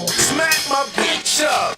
Smack my bitch up.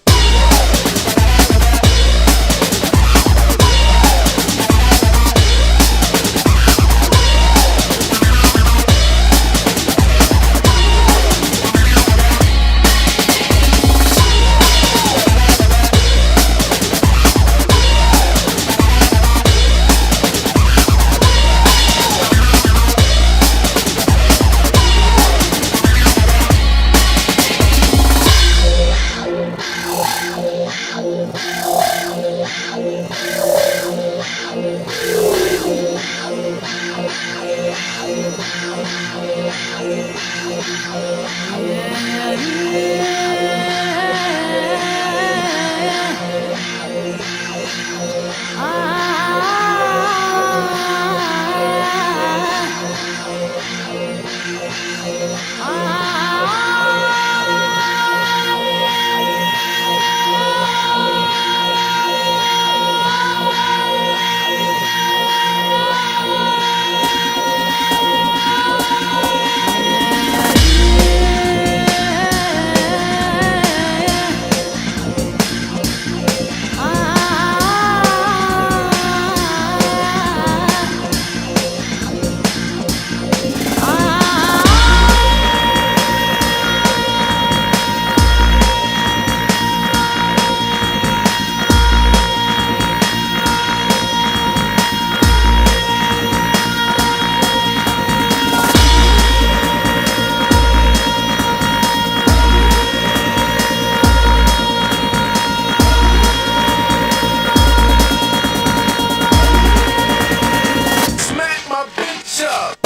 Smack my bitch up.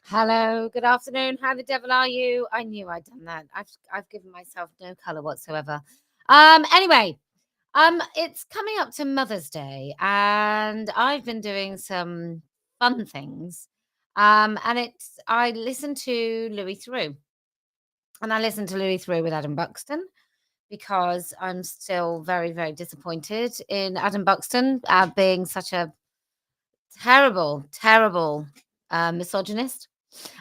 Hello, good afternoon. How the devil are you? I knew I'd done that. I've given myself no color whatsoever. Anyway, it's coming up to Mother's Day, and I've been doing some fun things. And I listened to Louis Theroux, and I listened to Louis Theroux with Adam Buxton because I'm still very, very disappointed in Adam Buxton being such a terrible, terrible misogynist.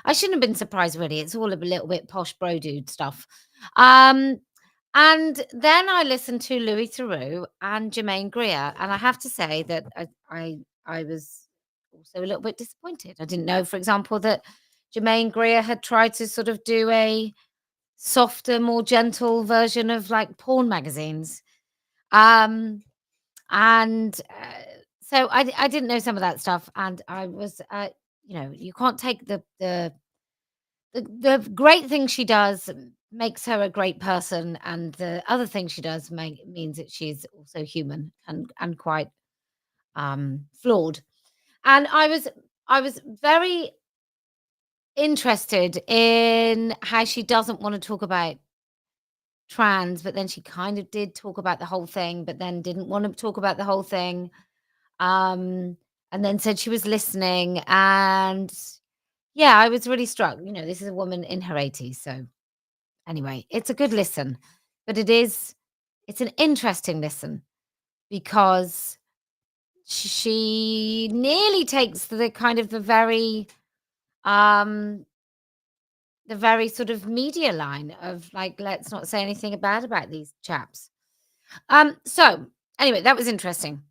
I shouldn't have been surprised, really. It's all a little bit posh bro dude stuff. Um, and then I listened to Louis Theroux and Jermaine Greer, and I have to say that I was also a little bit disappointed. I didn't know, for example, that Jermaine Greer had tried to sort of do a softer, more gentle version of like porn magazines. Um, and so I didn't know some of that stuff, and I was, you can't take the great thing she does makes her a great person, and the other thing she does means that she's also human and quite flawed. And I was very interested in how she doesn't want to talk about trans, but then she kind of did talk about the whole thing, but then didn't want to talk about the whole thing. Um, and then said she was listening, and yeah, I was really struck. This is a woman in her 80s, so anyway, it's a good listen, but it's an interesting listen because she nearly takes um the very sort of media line of like, let's not say anything bad about these chaps. So anyway, that was interesting,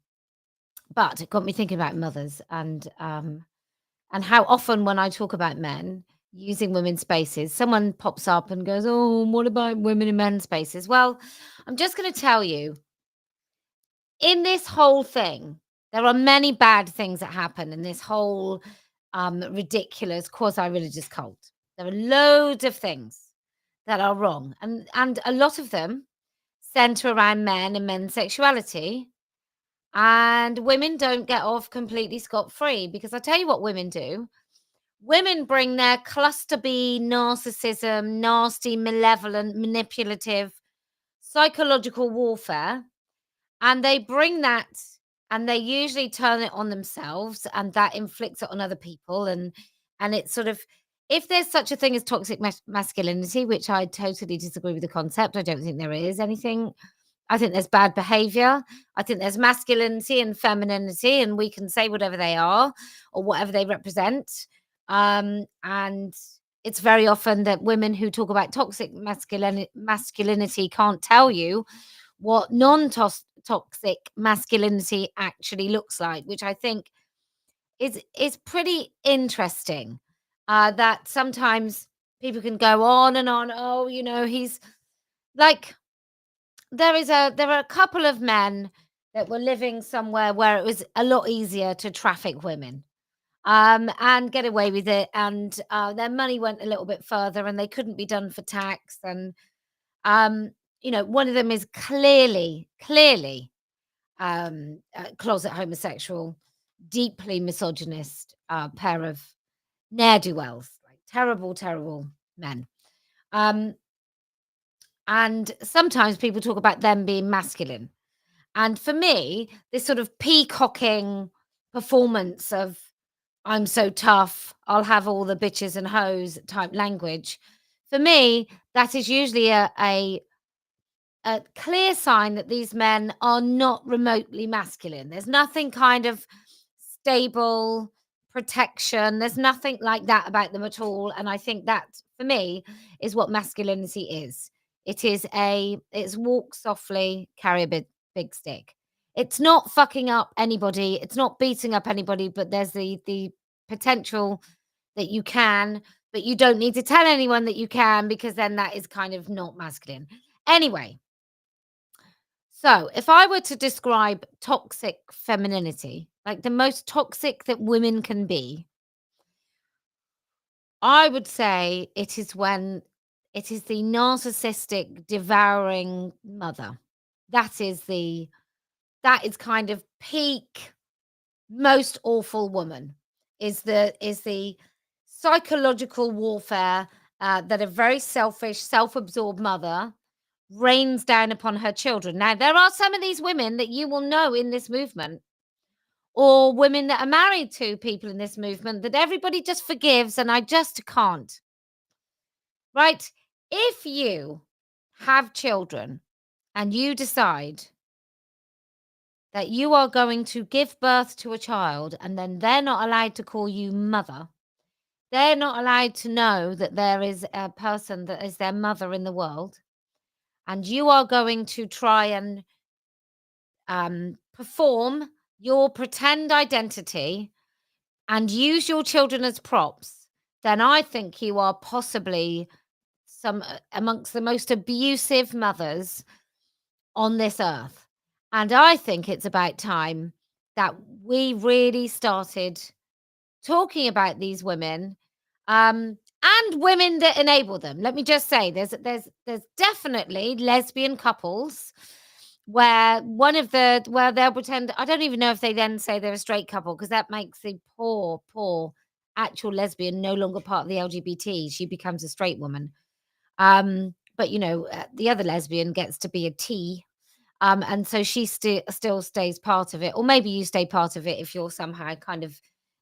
but it got me thinking about mothers and how often when I talk about men using women's spaces, someone pops up and goes, "Oh, what about women in men's spaces?" Well, I'm just going to tell you, in this whole thing, There are many bad things that happen in this whole ridiculous quasi-religious cult. There are loads of things that are wrong, and a lot of them center around men and men's sexuality. And women don't get off completely scot-free, because I tell you what women do. Women bring their cluster B narcissism, nasty, malevolent, manipulative, psychological warfare, and they bring that, and they usually turn it on themselves, and that inflicts it on other people. And it's sort of, if there's such a thing as toxic masculinity, which I totally disagree with the concept. I don't think there is anything. I think there's bad behavior. I think there's masculinity and femininity, and we can say whatever they are or whatever they represent. And it's very often that women who talk about toxic masculinity can't tell you what non-toxic masculinity actually looks like, which I think is pretty interesting. That sometimes people can go on and on. Oh, he's like, there are a couple of men that were living somewhere where it was a lot easier to traffic women, and get away with it, and their money went a little bit further, and they couldn't be done for tax. And one of them is clearly a closet homosexual, deeply misogynist, pair of ne'er-do-wells, like terrible men. And sometimes people talk about them being masculine. And for me, this sort of peacocking performance of, I'm so tough, I'll have all the bitches and hoes type language, for me, that is usually a clear sign that these men are not remotely masculine. There's nothing kind of stable protection. There's nothing like that about them at all. And I think that, for me, is what masculinity is. It's walk softly, carry a big stick. It's not fucking up anybody. It's not beating up anybody, but there's the potential that you can, but you don't need to tell anyone that you can, because then that is kind of not masculine. Anyway, so if I were to describe toxic femininity, like the most toxic that women can be, I would say it is when it is the narcissistic, devouring mother. That is kind of peak, most awful woman, is the psychological warfare that a very selfish, self-absorbed mother rains down upon her children. Now, there are some of these women that you will know in this movement, or women that are married to people in this movement, that everybody just forgives, and I just can't. Right? If you have children and you decide that you are going to give birth to a child, and then they're not allowed to call you mother, they're not allowed to know that there is a person that is their mother in the world, and you are going to try and perform your pretend identity and use your children as props, then I think you are possibly some amongst the most abusive mothers on this earth. And I think it's about time that we really started talking about these women, and women that enable them. Let me just say, there's definitely lesbian couples where where they'll pretend. I don't even know if they then say they're a straight couple, because that makes the poor actual lesbian no longer part of the LGBT. She becomes a straight woman. But the other lesbian gets to be a T. And so she still stays part of it, or maybe you stay part of it if you're somehow kind of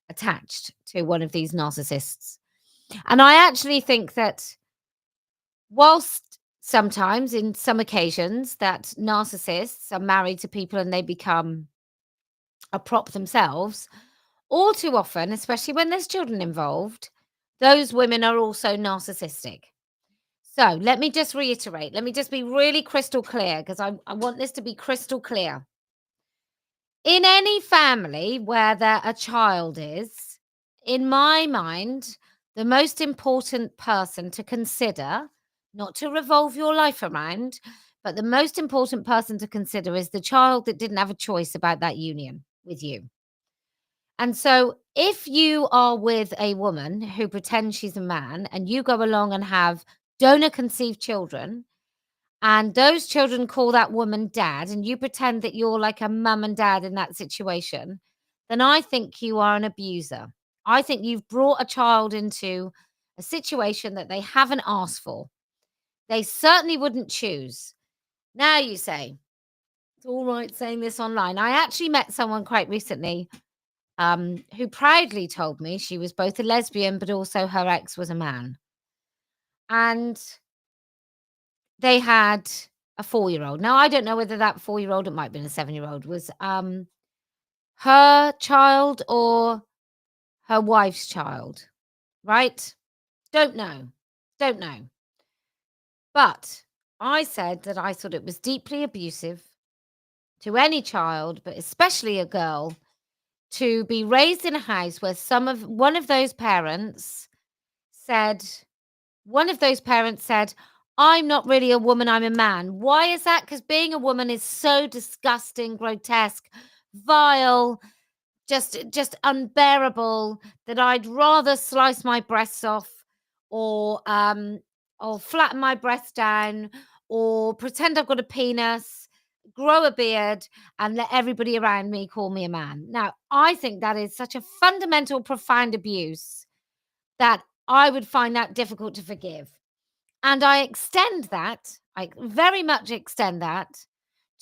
attached to one of these narcissists. And I actually think that, whilst sometimes, in some occasions, that narcissists are married to people and they become a prop themselves, all too often, especially when there's children involved, those women are also narcissistic. So let me just reiterate. Let me just be really crystal clear, because I want this to be crystal clear. In any family where a child is, in my mind, the most important person to consider, not to revolve your life around, but the most important person to consider is the child that didn't have a choice about that union. with you. And so if you are with a woman who pretends she's a man and you go along and have donor conceived children, and those children call that woman dad, and you pretend that you're like a mum and dad in that situation, then I think you are an abuser. I think you've brought a child into a situation that they haven't asked for. They certainly wouldn't choose. Now you say, it's all right saying this online. I actually met someone quite recently who proudly told me she was both a lesbian, but also her ex was a man. And they had a 4-year-old. Now, I don't know whether that 4-year-old, it might have been a 7-year-old, was her child or her wife's child, right? Don't know. Don't know. But I said that I thought it was deeply abusive to any child, but especially a girl, to be raised in a house where one of those parents said, "I'm not really a woman, I'm a man." Why is that? Because being a woman is so disgusting, grotesque, vile, just unbearable that I'd rather slice my breasts off or flatten my breasts down or pretend I've got a penis, grow a beard, and let everybody around me call me a man. Now, I think that is such a fundamental, profound abuse that I would find that difficult to forgive. And I very much extend that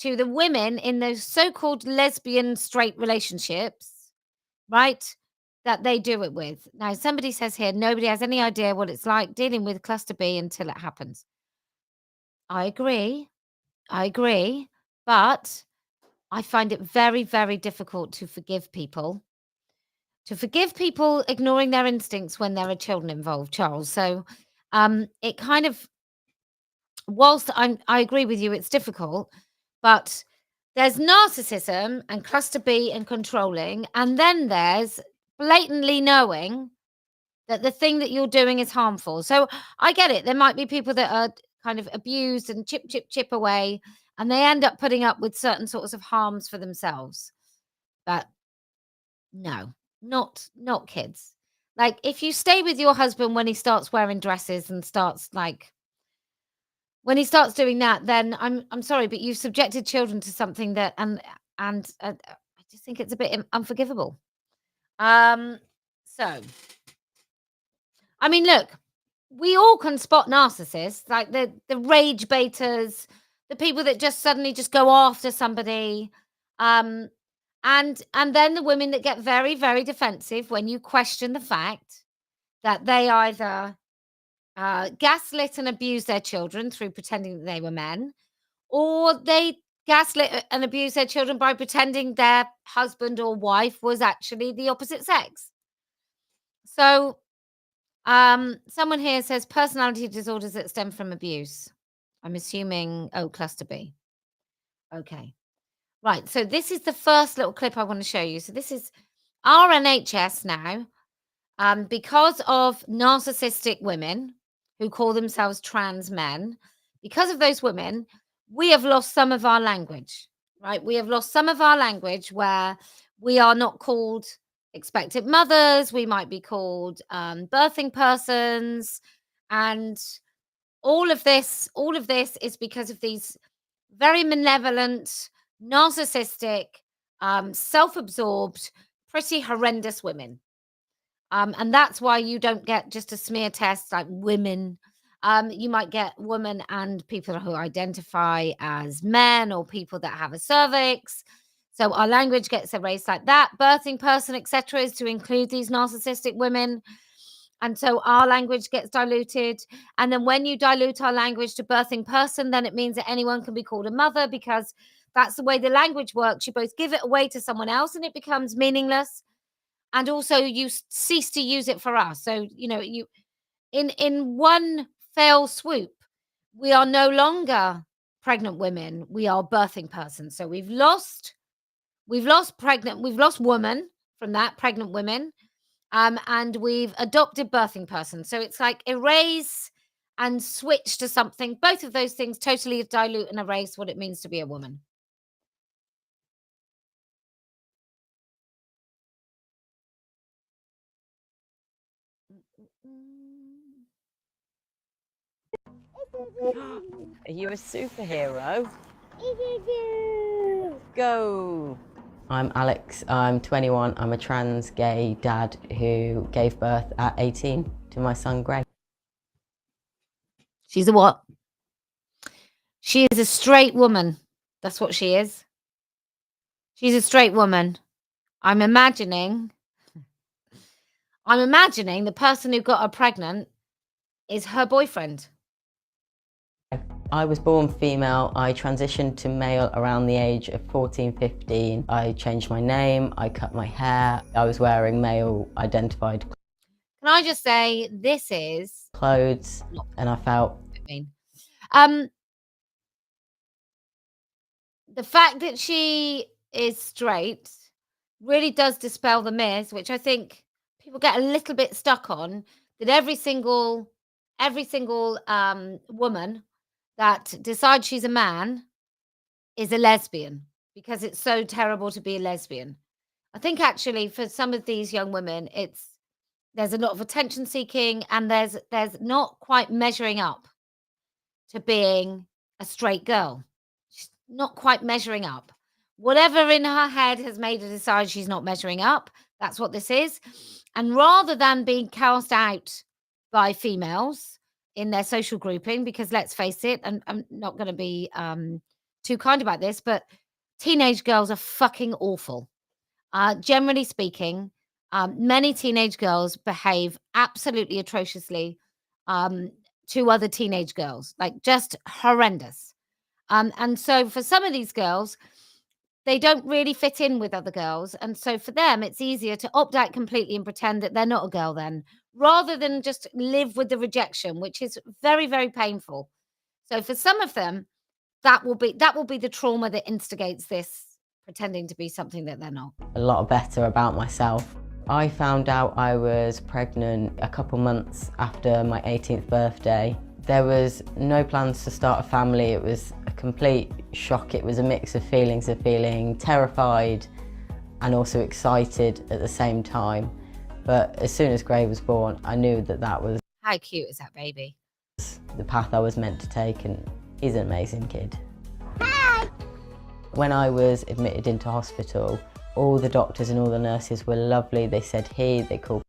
to the women in those so-called lesbian straight relationships, right? That they do it with. Now, somebody says here, nobody has any idea what it's like dealing with cluster B until it happens. I agree. I agree. But I find it very, very difficult to forgive people ignoring their instincts when there are children involved, Charles. So it kind of whilst I agree with you, it's difficult, but there's narcissism and cluster B and controlling, and then there's blatantly knowing that the thing that you're doing is harmful. So I get it. There might be people that are kind of abused and chip away, and they end up putting up with certain sorts of harms for themselves. But no, not kids. Like if you stay with your husband when he starts wearing dresses and starts like when he starts doing that, then I'm sorry, but you've subjected children to something that I just think it's a bit unforgivable. Um, so I mean, look, we all can spot narcissists, like the rage baiters, the people that just suddenly just go after somebody, um, and then the women that get very very defensive when you question the fact that they either gaslit and abused their children through pretending that they were men, or they gaslit and abused their children by pretending their husband or wife was actually the opposite sex. So, someone here says personality disorders that stem from abuse. I'm assuming, oh, cluster B. Okay. Right. So, this is the first little clip I want to show you. So, this is our NHS now. Because of narcissistic women who call themselves trans men, because of those women, we have lost some of our language, right? We have lost some of our language where we are not called expected mothers, we might be called birthing persons. And all of this is because of these very malevolent, narcissistic, self absorbed, pretty horrendous women. And that's why you don't get just a smear test like women. You might get women and people who identify as men or people that have a cervix. So our language gets erased like that. Birthing person, etc., is to include these narcissistic women. And so our language gets diluted. And then when you dilute our language to birthing person, then it means that anyone can be called a mother because that's the way the language works. You both give it away to someone else and it becomes meaningless, and also you cease to use it for us. So you in one fell swoop, we are no longer pregnant women, we are birthing persons. So we've lost woman from that, pregnant women, and we've adopted birthing person. So it's like erase and switch to something. Both of those things totally dilute and erase what it means to be a woman. Are you a superhero? Go! I'm Alex, I'm 21, I'm a trans gay dad who gave birth at 18 to my son Gray. She's a what? She is a straight woman. That's what she is. She's a straight woman. I'm imagining the person who got her pregnant is her boyfriend. I was born female. I transitioned to male around the age of 14, 15. I changed my name, I cut my hair, I was wearing male identified Can I just say, this is clothes, and I felt mean. The fact that she is straight really does dispel the myth, which I think people get a little bit stuck on, that every single woman that decides she's a man is a lesbian, because it's so terrible to be a lesbian. I think actually for some of these young women, there's a lot of attention seeking, and there's not quite measuring up to being a straight girl. She's not quite measuring up. Whatever in her head has made her decide she's not measuring up. That's what this is. And rather than being cast out by females in their social grouping, because let's face it, and I'm not going to be too kind about this, but teenage girls are fucking awful. Generally speaking, many teenage girls behave absolutely atrociously to other teenage girls, like just horrendous. And so for some of these girls, they don't really fit in with other girls. And so for them, it's easier to opt out completely and pretend that they're not a girl then, rather than just live with the rejection, which is very, very painful. So for some of them, that will be the trauma that instigates this pretending to be something that they're not. a lot better about myself. I found out I was pregnant a couple months after my 18th birthday. There was no plans to start a family. It was a complete shock. It was a mix of feelings of feeling terrified and also excited at the same time. But as soon as Gray was born, I knew that that was How cute is that baby? the path I was meant to take, and he's an amazing kid. Hi! When I was admitted into hospital, all the doctors and all the nurses were lovely. They said he, they called.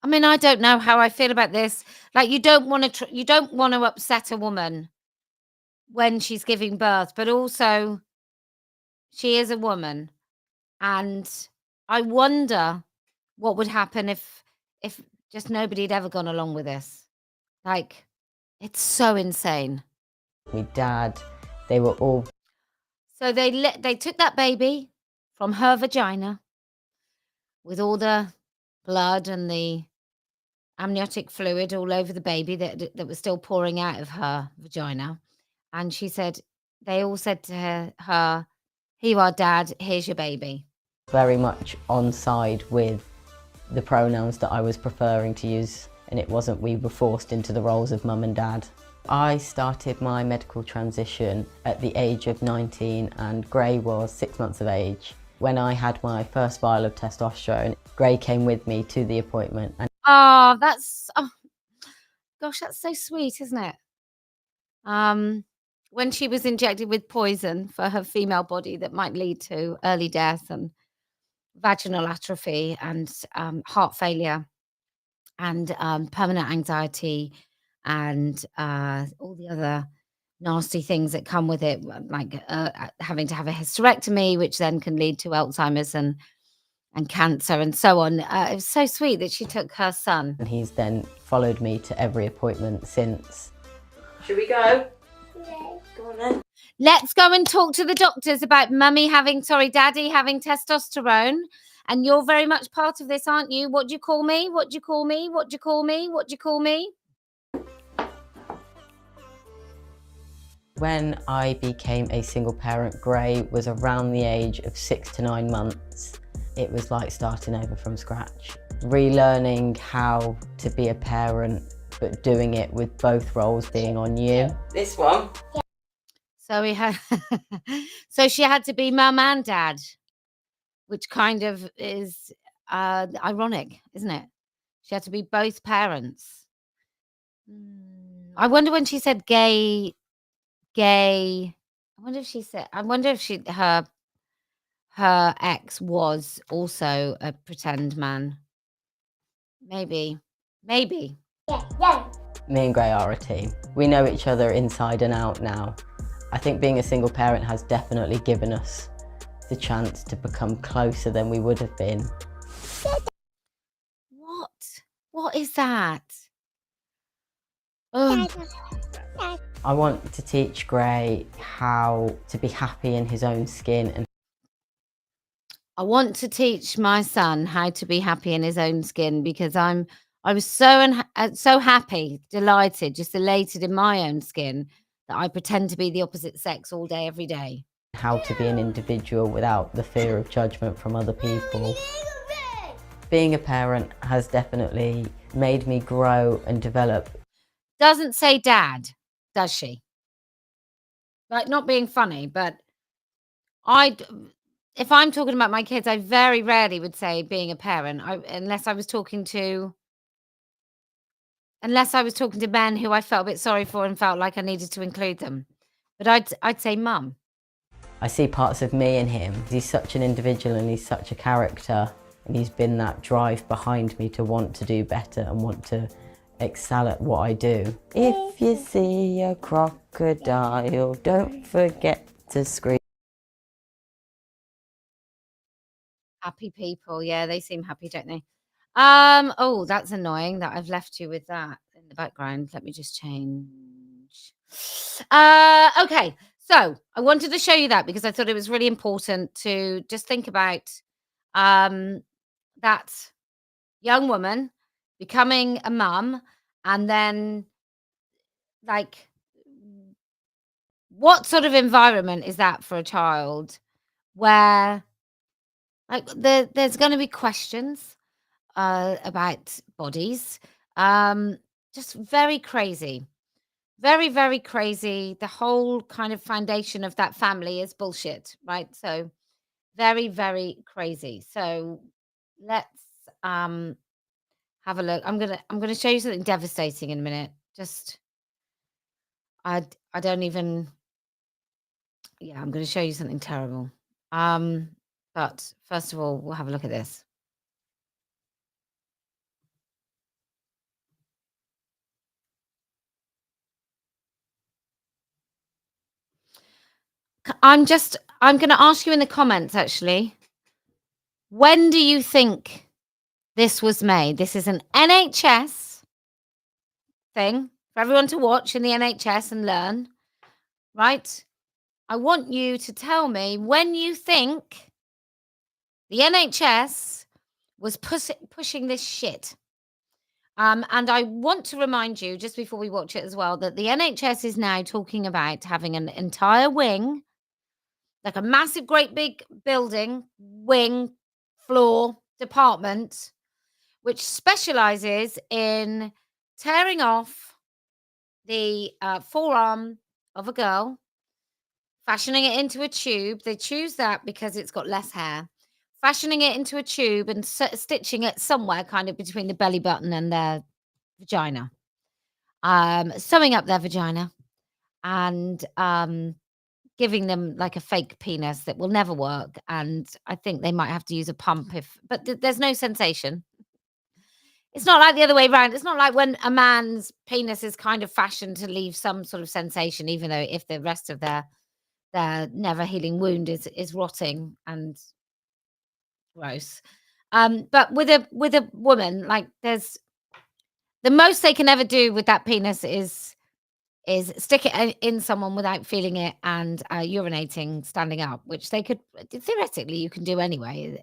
I mean, I don't know how I feel about this. Like, you don't want to upset a woman when she's giving birth, but also she is a woman, and I wonder what would happen if just nobody had ever gone along with this. Like, it's so insane. My dad, they were all. So they took that baby from her vagina with all the blood and the amniotic fluid all over the baby that was still pouring out of her vagina. And she said, they all said to her, here you are, Dad, here's your baby. Very much on side with the pronouns that I was preferring to use, and it wasn't we were forced into the roles of mum and dad. I started my medical transition at the age of 19 and Gray was 6 months of age. When I had my first vial of testosterone, Gray came with me to the appointment. And Oh, gosh, that's so sweet, isn't it? When she was injected with poison for her female body that might lead to early death and vaginal atrophy and heart failure and permanent anxiety and all the other nasty things that come with it, like having to have a hysterectomy, which then can lead to Alzheimer's and cancer and so on. It was so sweet that she took her son. and he's then followed me to every appointment since. Should we go? Yeah. Go on then. Let's go and talk to the doctors about daddy having testosterone. And you're very much part of this, aren't you? What do you call me? What do you call me? What do you call me? What do you call me? When I became a single parent, Gray was around the age of 6 to 9 months. It was like starting over from scratch. Relearning how to be a parent, but doing it with both roles being on you. This one. So we had, so she had to be mum and dad, which kind of is ironic, isn't it? She had to be both parents. I wonder when she said gay. I wonder if she said. I wonder if her ex was also a pretend man. Maybe. Me and Gray are a team. We know each other inside and out now. I think being a single parent has definitely given us the chance to become closer than we would have been. What is that? Oh. I want to teach Gray how to be happy in his own skin. And I want to teach my son how to be happy in his own skin, because I was so happy, delighted, just elated in my own skin that I pretend to be the opposite sex all day, every day. How to be an individual without the fear of judgment from other people. Being a parent has definitely made me grow and develop. Doesn't say dad, does she? Like, not being funny, but if I'm talking about my kids, I very rarely would say being a parent, unless I was talking to men who I felt a bit sorry for and felt like I needed to include them. But I'd say mum. I see parts of me in him. He's such an individual and he's such a character, and he's been that drive behind me to want to do better and want to excel at what I do. If you see a crocodile, don't forget to scream. Happy people, yeah, they seem happy, don't they? Oh, that's annoying that I've left you with that in the background. Let me just change. Okay, so I wanted to show you that because I thought it was really important to just think about that young woman becoming a mum, and then, like, what sort of environment is that for a child where, like, there's going to be questions about bodies. Just very crazy. Very, very crazy. The whole kind of foundation of that family is bullshit, right? So very, very crazy. So let's have a look. I'm gonna show you something devastating in a minute. Just I don't even, yeah, I'm gonna show you something terrible. But first of all, we'll have a look at this. I'm going to ask you in the comments, actually. When do you think this was made? This is an NHS thing for everyone to watch in the NHS and learn, right? I want you to tell me when you think the NHS was pushing this shit. And I want to remind you, just before we watch it as well, that the NHS is now talking about having an entire wing, like a massive, great big building, wing, floor, department, which specializes in tearing off the forearm of a girl, fashioning it into a tube. They choose that because it's got less hair. Fashioning it into a tube and stitching it somewhere kind of between the belly button and their vagina. Sewing up their vagina and giving them like a fake penis that will never work, and I think they might have to use a pump but there's no sensation. It's not like the other way around. It's not like when a man's penis is kind of fashioned to leave some sort of sensation, even though if the rest of their never healing wound is rotting and gross. But with a woman, like, there's the most they can ever do with that penis is stick it in someone without feeling it and urinating standing up, which they could theoretically you can do anyway,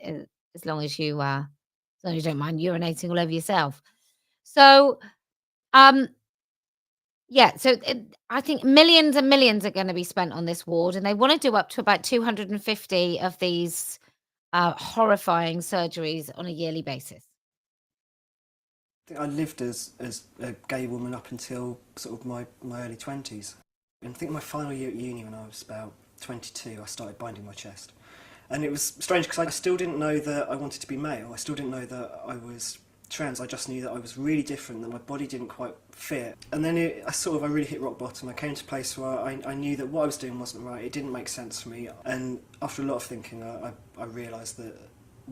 as long as you don't mind urinating all over yourself. So yeah, so I think millions and millions are going to be spent on this ward, and they want to do up to about 250 of these horrifying surgeries on a yearly basis. I lived as a gay woman up until sort of my early 20s. And I think my final year at uni, when I was about 22, I started binding my chest. And it was strange because I still didn't know that I wanted to be male. I still didn't know that I was trans. I just knew that I was really different, that my body didn't quite fit. And then I really hit rock bottom. I came to a place where I knew that what I was doing wasn't right. It didn't make sense for me. And after a lot of thinking, I realised that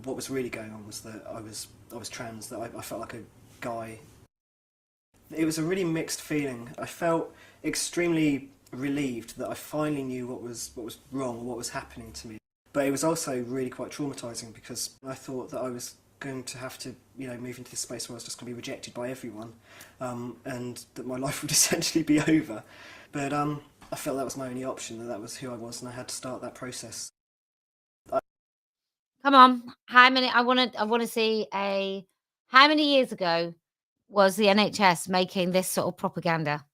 what was really going on was that I was trans, that I felt like a guy. It was a really mixed feeling. I felt extremely relieved that I finally knew what was wrong, what was happening to me. But it was also really quite traumatising because I thought that I was going to have to, move into this space where I was just going to be rejected by everyone, and that my life would essentially be over. But I felt that was my only option, that was who I was, and I had to start that process. Come on, how many? I want to see how many years ago was the NHS making this sort of propaganda?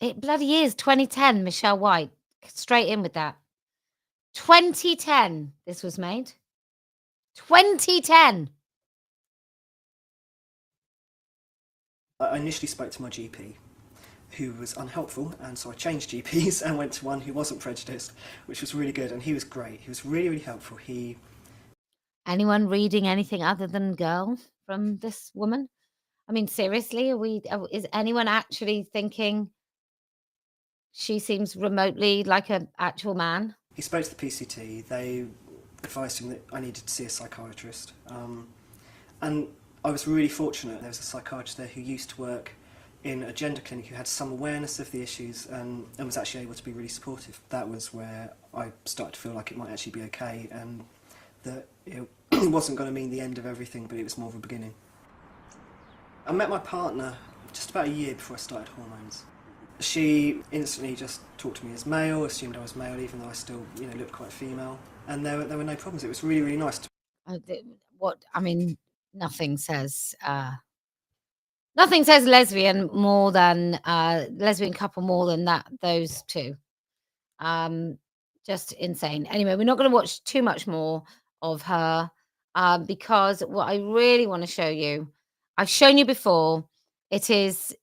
It bloody is 2010. Michelle White, straight in with that. 2010. This was made. 2010. I initially spoke to my GP, who was unhelpful, and so I changed GPs and went to one who wasn't prejudiced, which was really good, and he was great. He was really, really helpful. Anyone reading anything other than girl from this woman? I mean, seriously, is anyone actually thinking she seems remotely like an actual man? He spoke to the PCT. They advised him that I needed to see a psychiatrist, and I was really fortunate. There was a psychiatrist there who used to work in a gender clinic, who had some awareness of the issues and was actually able to be really supportive. That was where I started to feel like it might actually be okay, and that it wasn't going to mean the end of everything, but it was more of a beginning. I met my partner just about a year before I started hormones. She instantly just talked to me as male, assumed I was male, even though I still, looked quite female. And there were no problems. It was really, really nice. Nothing says lesbian more than lesbian couple more than those two. Just insane. Anyway, we're not going to watch too much more of her because what I really want to show you, I've shown you before. It is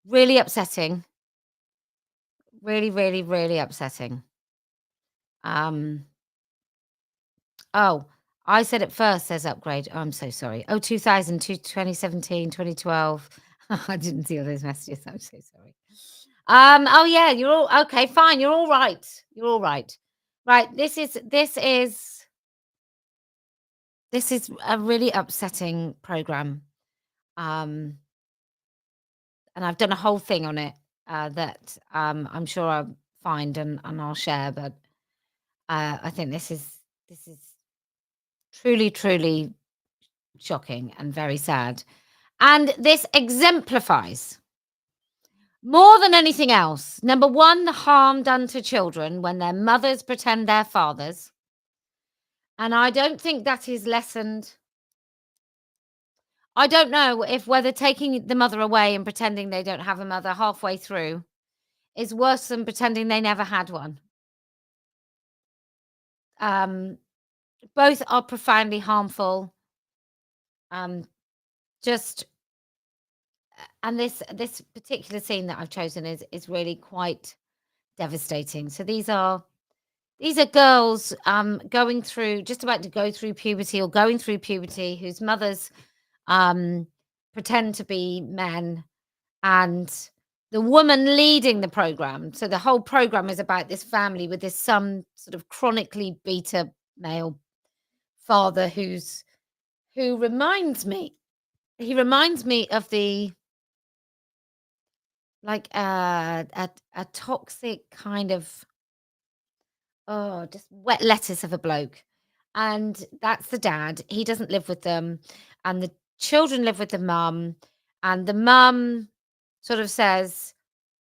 really upsetting. Really, really, really upsetting. Oh, I said it first, says Upgrade. Oh, I'm so sorry. Oh, 2000, 2017, 2012. I didn't see all those messages. I'm so sorry. Oh yeah, you're all okay, fine. You're all right. You're all right. Right. This is a really upsetting program. And I've done a whole thing on it that I'm sure I'll find and I'll share, but I think this is truly, truly shocking and very sad. And this exemplifies, more than anything else, number one, the harm done to children when their mothers pretend they're fathers. And I don't think that is lessened. I don't know whether taking the mother away and pretending they don't have a mother halfway through is worse than pretending they never had one. Both are profoundly harmful. And this particular scene that I've chosen is really quite devastating. So these are girls going through, just about to go through puberty or going through puberty, whose mothers pretend to be men, and the woman leading the program. So the whole program is about this family with some sort of chronically beta male father who reminds me of the like a toxic kind of just wet lettuce of a bloke. And that's the dad. He doesn't live with them, and the children live with the mum, and the mum sort of says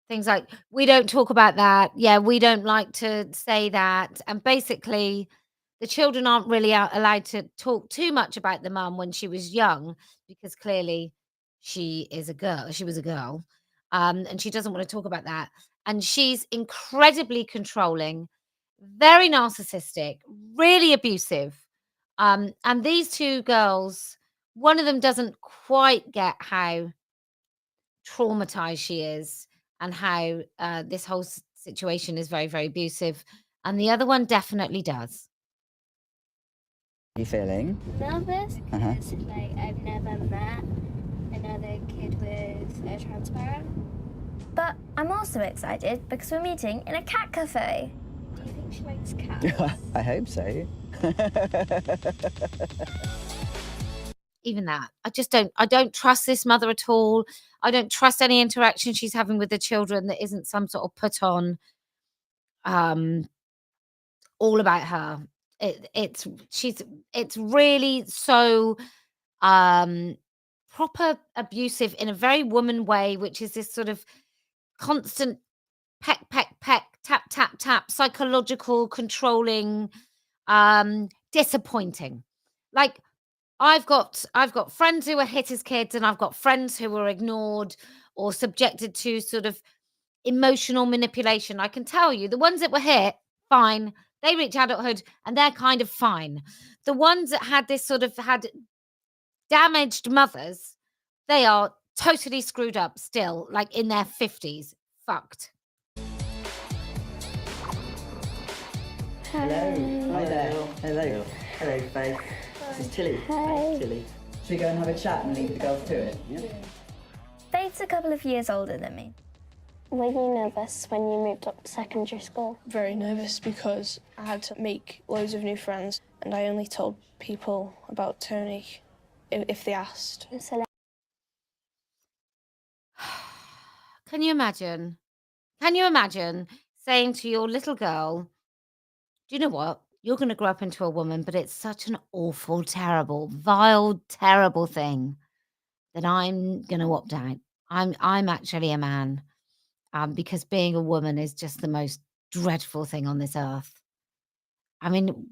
things like, we don't talk about that. Yeah, we don't like to say that. And basically, the children aren't really allowed to talk too much about the mum when she was young, because clearly she is a girl. She was a girl. And she doesn't want to talk about that. And she's incredibly controlling, very narcissistic, really abusive. And these two girls, one of them doesn't quite get how traumatized she is and how this whole situation is very, very abusive. and the other one definitely does. Are you feeling? Nervous because like I've never met another kid with a trans parent. But I'm also excited because we're meeting in a cat cafe. Do you think she likes cats? I hope so. Even that, I don't trust this mother at all. I don't trust any interaction she's having with the children that isn't some sort of put on, all about her. It's really so proper abusive in a very woman way, which is this sort of constant peck, peck, peck, tap, tap, tap, psychological, controlling, disappointing. Like I've got friends who were hit as kids, and I've got friends who were ignored or subjected to sort of emotional manipulation. I can tell you the ones that were hit, fine. They reach adulthood and they're kind of fine. The ones that had this sort of had damaged mothers, they are totally screwed up still, like in their 50s. Fucked. Hello. Hi there. Hello. Hello, Faith. This is Tilly. Hi. Tilly. Should we go and have a chat and leave the girls to it? Yeah. Faith's a couple of years older than me. Were you nervous when you moved up to secondary school? Very nervous because I had to make loads of new friends and I only told people about Tony if they asked. So Can you imagine? Can you imagine saying to your little girl, do you know what? You're going to grow up into a woman, but it's such an awful, terrible, vile, terrible thing that I'm going to opt out. I'm actually a man, because being a woman is just the most dreadful thing on this earth. I mean,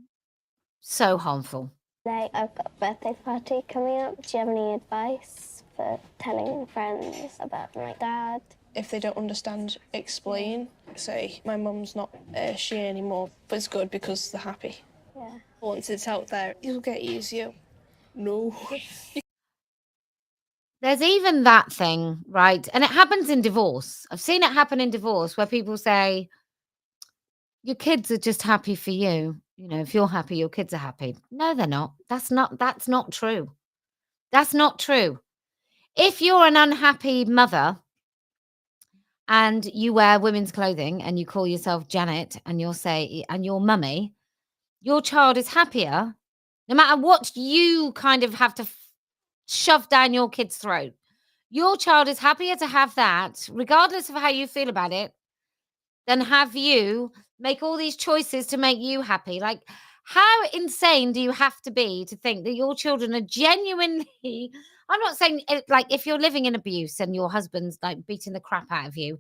so harmful. like I've got a birthday party coming up. Do you have any advice for telling friends about my dad? If they don't understand, explain. Say, my mum's not she anymore, but it's good because they're happy. Yeah. Once it's out there, it'll get easier. No. There's even that thing, right? And it happens in divorce. I've seen it happen in divorce where people say, your kids are just happy for you. You know, if you're happy, your kids are happy. No, they're not. That's not true. That's not true. If you're an unhappy mother and you wear women's clothing and you call yourself Janet and you're mummy, your child is happier no matter what you kind of have to shove down your kid's throat. Your child is happier to have that, regardless of how you feel about it, than have you make all these choices to make you happy. Like, how insane do you have to be to think that your children are genuinely, I'm not saying like if you're living in abuse and your husband's like beating the crap out of you,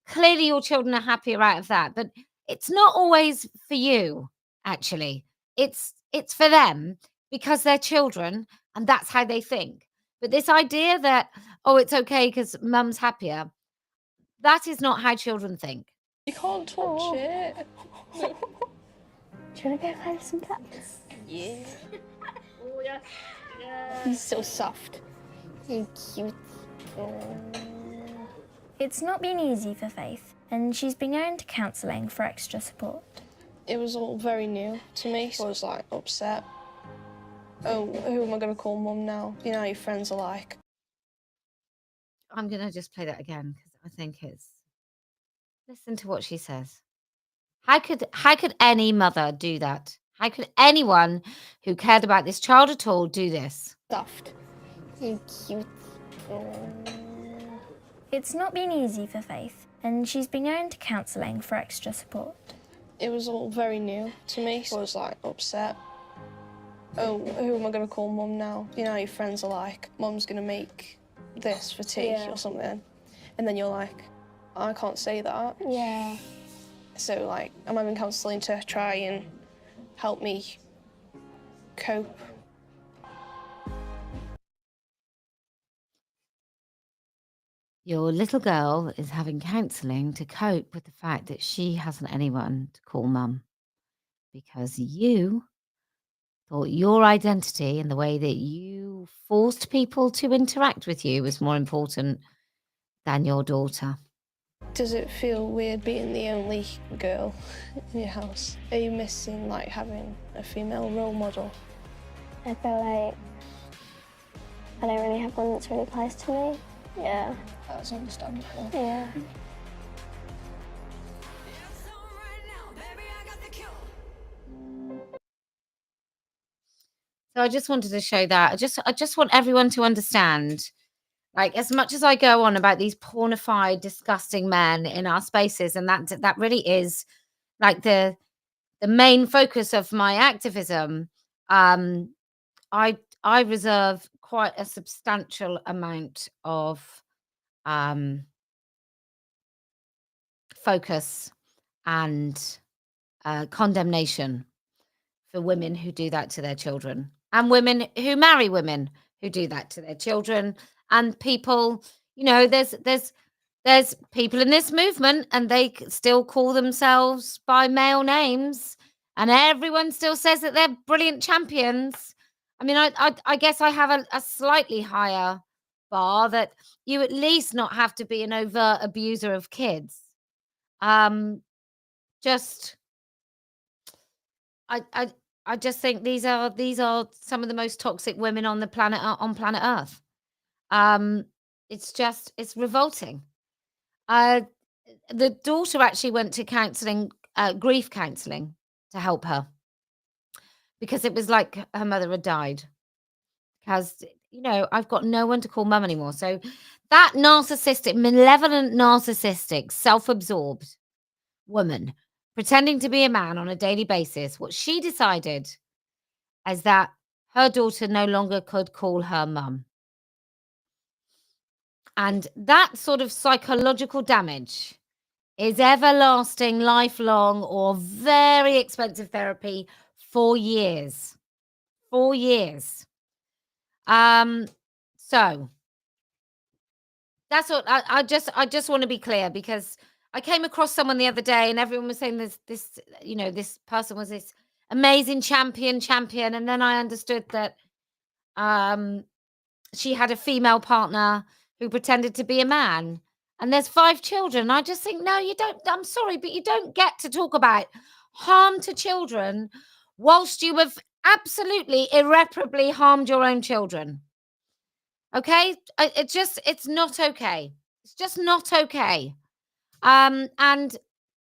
clearly your children are happier out of that, but it's not always for you, actually. It's for them because they're children and that's how they think. But this idea that, oh, it's okay because mum's happier, that is not how children think. You can't touch it. Do you want to go find some pets? Yeah. Oh, yeah. He's so soft. You're cute. It's not been easy for Faith, and she's been going to counselling for extra support. It was all very new to me. I was like upset. Oh, who am I going to call mum now? You know how your friends are like. I'm going to just play that again because I think it's. Listen to what she says. How could any mother do that? How could anyone who cared about this child at all do this? Soft. You're cute. It's not been easy for Faith, and she's been going to counselling for extra support. It was all very new to me. I was like upset. Oh, who am I going to call mum now? You know how your friends are like, mum's going to make this for tea or something. And then you're like, I can't say that. Yeah. So like, I'm having counselling to try and help me cope. Your little girl is having counselling to cope with the fact that she hasn't anyone to call mum because you thought your identity and the way that you forced people to interact with you was more important than your daughter. Does it feel weird being the only girl in your house? Are you missing, like, having a female role model? I feel like I don't really have one that's really close to me. Yeah. That's understandable. Yeah. So I just wanted to show that. I just want everyone to understand, like, as much as I go on about these pornified, disgusting men in our spaces, and that really is like the main focus of my activism. I reserve quite a substantial amount of focus and condemnation for women who do that to their children, and women who marry women who do that to their children, and people, there's people in this movement and they still call themselves by male names, and everyone still says that they're brilliant champions. I mean, I guess I have a slightly higher bar, that you at least not have to be an overt abuser of kids. Just I just think these are some of the most toxic women on the planet, on planet Earth. It's revolting. The daughter actually went to counselling, grief counselling, to help her, because it was like her mother had died. Because I've got no one to call mum anymore. So that narcissistic, malevolent, narcissistic, self-absorbed woman pretending to be a man on a daily basis, what she decided is that her daughter no longer could call her mum. And that sort of psychological damage is everlasting, lifelong, or very expensive therapy for years. 4 years. So that's what I just want to be clear, because I came across someone the other day and everyone was saying this person was this amazing champion, and then I understood that she had a female partner who pretended to be a man, and there's 5 children. I just think, no, you don't. I'm sorry, but you don't get to talk about harm to children whilst you have absolutely irreparably harmed your own children. Okay? It's not okay. It's just not okay. And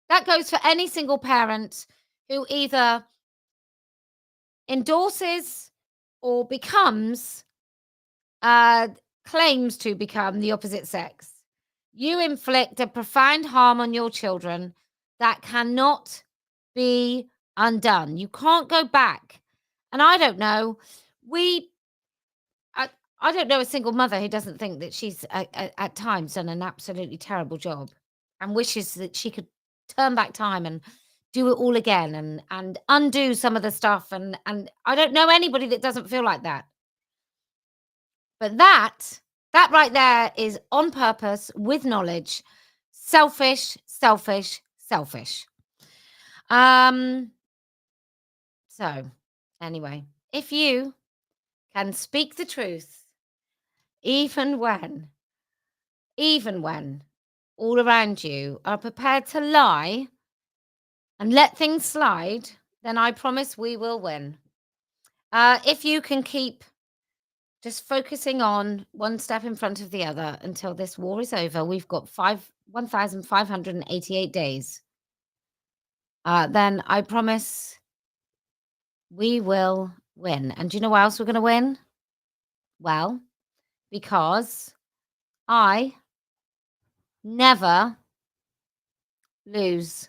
that goes for any single parent who either endorses or becomes, claims to become the opposite sex. You inflict a profound harm on your children that cannot be undone. You can't go back. And I don't know. I don't know a single mother who doesn't think that she's at times done an absolutely terrible job and wishes that she could turn back time and do it all again and undo some of the stuff. And I don't know anybody that doesn't feel like that. But that right there is on purpose, with knowledge, selfish. So anyway, if you can speak the truth, even when all around you are prepared to lie and let things slide, then I promise we will win. If you can keep just focusing on one step in front of the other until this war is over, we've got 1,588 days. Then I promise we will win. And do you know why else we're going to win? Well, because I never lose.